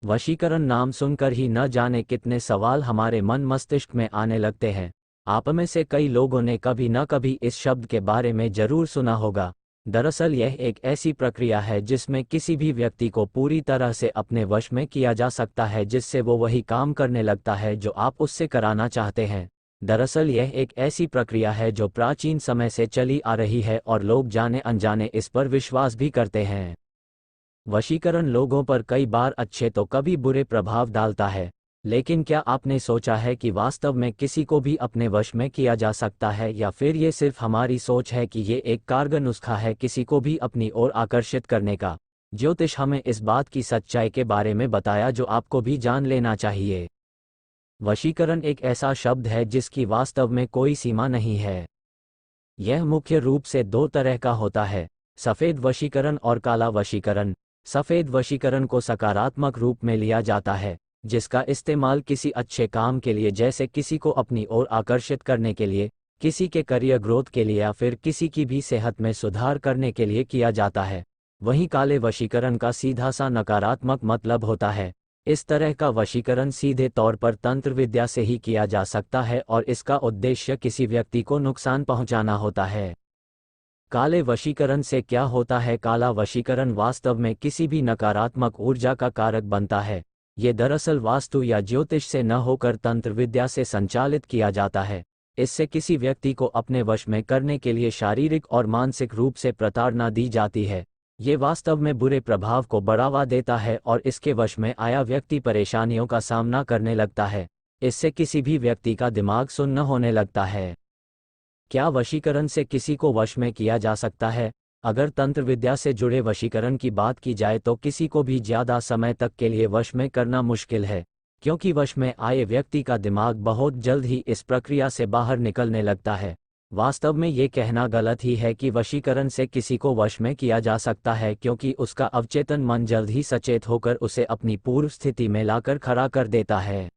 वशीकरण नाम सुनकर ही न जाने कितने सवाल हमारे मन मस्तिष्क में आने लगते हैं। आप में से कई लोगों ने कभी न कभी इस शब्द के बारे में जरूर सुना होगा। दरअसल यह एक ऐसी प्रक्रिया है जिसमें किसी भी व्यक्ति को पूरी तरह से अपने वश में किया जा सकता है, जिससे वो वही काम करने लगता है जो आप उससे कराना चाहते हैं। दरअसल यह एक ऐसी प्रक्रिया है जो प्राचीन समय से चली आ रही है और लोग जाने अनजाने इस पर विश्वास भी करते हैं। वशीकरण लोगों पर कई बार अच्छे तो कभी बुरे प्रभाव डालता है, लेकिन क्या आपने सोचा है कि वास्तव में किसी को भी अपने वश में किया जा सकता है, या फिर ये सिर्फ हमारी सोच है कि ये एक कारगर नुस्खा है किसी को भी अपनी ओर आकर्षित करने का। ज्योतिष हमें इस बात की सच्चाई के बारे में बताया जो आपको भी जान लेना चाहिए। वशीकरण एक ऐसा शब्द है जिसकी वास्तव में कोई सीमा नहीं है। यह मुख्य रूप से दो तरह का होता है, सफ़ेद वशीकरण और काला वशीकरण। सफ़ेद वशीकरण को सकारात्मक रूप में लिया जाता है, जिसका इस्तेमाल किसी अच्छे काम के लिए, जैसे किसी को अपनी ओर आकर्षित करने के लिए, किसी के करियर ग्रोथ के लिए या फिर किसी की भी सेहत में सुधार करने के लिए किया जाता है। वहीं काले वशीकरण का सीधा सा नकारात्मक मतलब होता है। इस तरह का वशीकरण सीधे तौर पर तंत्र विद्या से ही किया जा सकता है और इसका उद्देश्य किसी व्यक्ति को नुकसान पहुंचाना होता है। काले वशीकरण से क्या होता है? काला वशीकरण वास्तव में किसी भी नकारात्मक ऊर्जा का कारक बनता है। ये दरअसल वास्तु या ज्योतिष से न होकर तंत्र विद्या से संचालित किया जाता है। इससे किसी व्यक्ति को अपने वश में करने के लिए शारीरिक और मानसिक रूप से प्रताड़ना दी जाती है। ये वास्तव में बुरे प्रभाव को बढ़ावा देता है और इसके वश में आया व्यक्ति परेशानियों का सामना करने लगता है। इससे किसी भी व्यक्ति का दिमाग सुन्न होने लगता है। क्या वशीकरण से किसी को वश में किया जा सकता है? अगर तंत्र विद्या से जुड़े वशीकरण की बात की जाए तो किसी को भी ज़्यादा समय तक के लिए वश में करना मुश्किल है, क्योंकि वश में आए व्यक्ति का दिमाग बहुत जल्द ही इस प्रक्रिया से बाहर निकलने लगता है। वास्तव में ये कहना गलत ही है कि वशीकरण से किसी को वश में किया जा सकता है, क्योंकि उसका अवचेतन मन जल्द ही सचेत होकर उसे अपनी पूर्व स्थिति में लाकर खड़ा कर देता है।